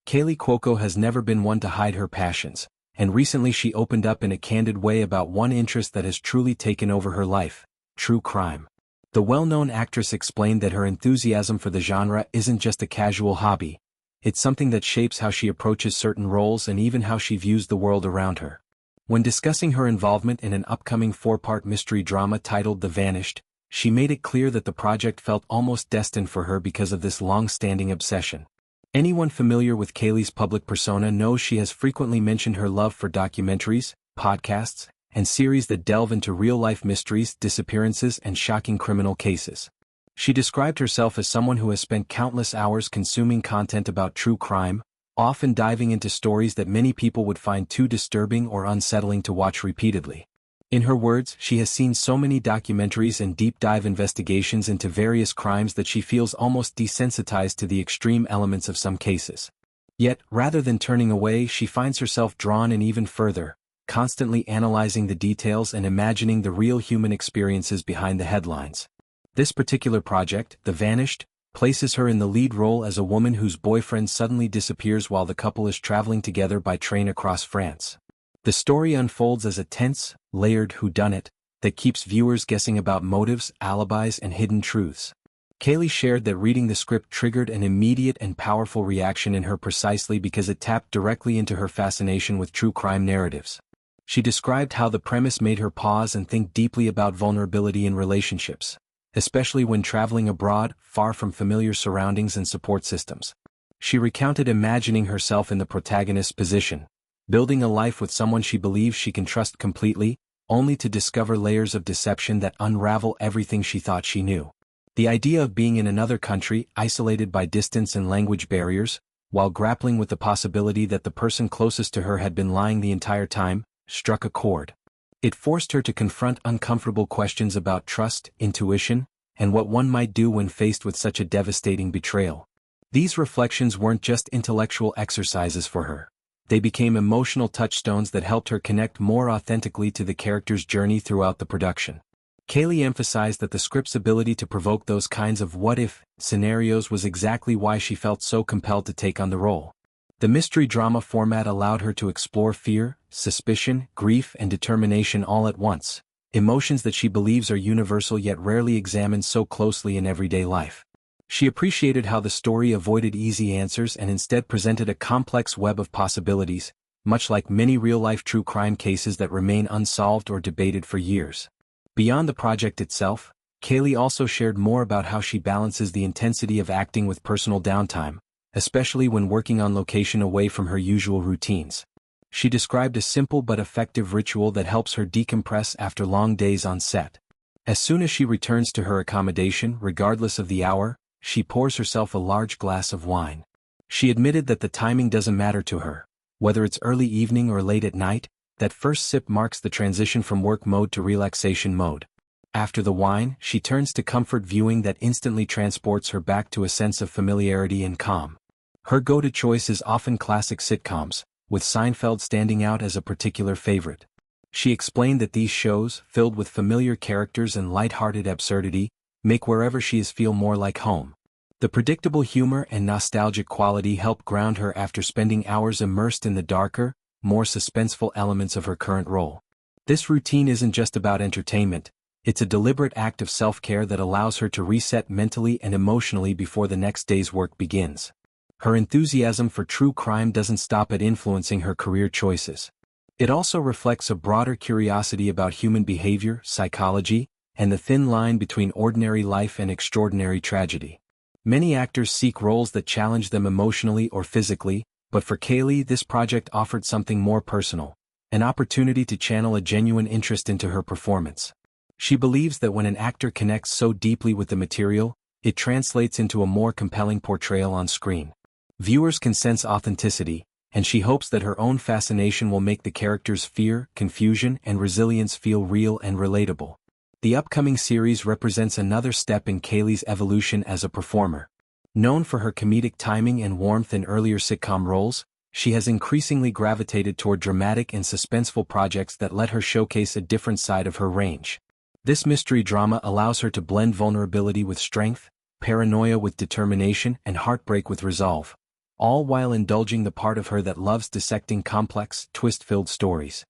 Kaley Cuoco has never been one to hide her passions, and recently she opened up in a candid way about one interest that has truly taken over her life: true crime. The well-known actress explained that her enthusiasm for the genre isn't just a casual hobby. It's something that shapes how she approaches certain roles and even how she views the world around her. When discussing her involvement in an upcoming 4-part mystery drama titled The Vanished, she made it clear that the project felt almost destined for her because of this long-standing obsession. Anyone familiar with Kaley's public persona knows she has frequently mentioned her love for documentaries, podcasts, and series that delve into real-life mysteries, disappearances, and shocking criminal cases. She described herself as someone who has spent countless hours consuming content about true crime, often diving into stories that many people would find too disturbing or unsettling to watch repeatedly. In her words, she has seen so many documentaries and deep-dive investigations into various crimes that she feels almost desensitized to the extreme elements of some cases. Yet, rather than turning away, she finds herself drawn in even further, constantly analyzing the details and imagining the real human experiences behind the headlines. This particular project, The Vanished, places her in the lead role as a woman whose boyfriend suddenly disappears while the couple is traveling together by train across France. The story unfolds as a tense, layered whodunit that keeps viewers guessing about motives, alibis, and hidden truths. Kaley shared that reading the script triggered an immediate and powerful reaction in her precisely because it tapped directly into her fascination with true crime narratives. She described how the premise made her pause and think deeply about vulnerability in relationships, especially when traveling abroad, far from familiar surroundings and support systems. She recounted imagining herself in the protagonist's position, building a life with someone she believes she can trust completely, only to discover layers of deception that unravel everything she thought she knew. The idea of being in another country, isolated by distance and language barriers, while grappling with the possibility that the person closest to her had been lying the entire time, struck a chord. It forced her to confront uncomfortable questions about trust, intuition, and what one might do when faced with such a devastating betrayal. These reflections weren't just intellectual exercises for her. They became emotional touchstones that helped her connect more authentically to the character's journey throughout the production. Kaley emphasized that the script's ability to provoke those kinds of what-if scenarios was exactly why she felt so compelled to take on the role. The mystery drama format allowed her to explore fear, suspicion, grief, and determination all at once, emotions that she believes are universal yet rarely examined so closely in everyday life. She appreciated how the story avoided easy answers and instead presented a complex web of possibilities, much like many real-life true crime cases that remain unsolved or debated for years. Beyond the project itself, Kaley also shared more about how she balances the intensity of acting with personal downtime, especially when working on location away from her usual routines. She described a simple but effective ritual that helps her decompress after long days on set. As soon as she returns to her accommodation, regardless of the hour, she pours herself a large glass of wine. She admitted that the timing doesn't matter to her. Whether it's early evening or late at night, that first sip marks the transition from work mode to relaxation mode. After the wine, she turns to comfort viewing that instantly transports her back to a sense of familiarity and calm. Her go-to choice is often classic sitcoms, with Seinfeld standing out as a particular favorite. She explained that these shows, filled with familiar characters and light-hearted absurdity, make wherever she is feel more like home. The predictable humor and nostalgic quality help ground her after spending hours immersed in the darker, more suspenseful elements of her current role. This routine isn't just about entertainment, it's a deliberate act of self-care that allows her to reset mentally and emotionally before the next day's work begins. Her enthusiasm for true crime doesn't stop at influencing her career choices. It also reflects a broader curiosity about human behavior, psychology, and the thin line between ordinary life and extraordinary tragedy. Many actors seek roles that challenge them emotionally or physically, but for Kaley, this project offered something more personal, an opportunity to channel a genuine interest into her performance. She believes that when an actor connects so deeply with the material, it translates into a more compelling portrayal on screen. Viewers can sense authenticity, and she hopes that her own fascination will make the characters' fear, confusion, and resilience feel real and relatable. The upcoming series represents another step in Kaley's evolution as a performer. Known for her comedic timing and warmth in earlier sitcom roles, she has increasingly gravitated toward dramatic and suspenseful projects that let her showcase a different side of her range. This mystery drama allows her to blend vulnerability with strength, paranoia with determination, and heartbreak with resolve, all while indulging the part of her that loves dissecting complex, twist-filled stories.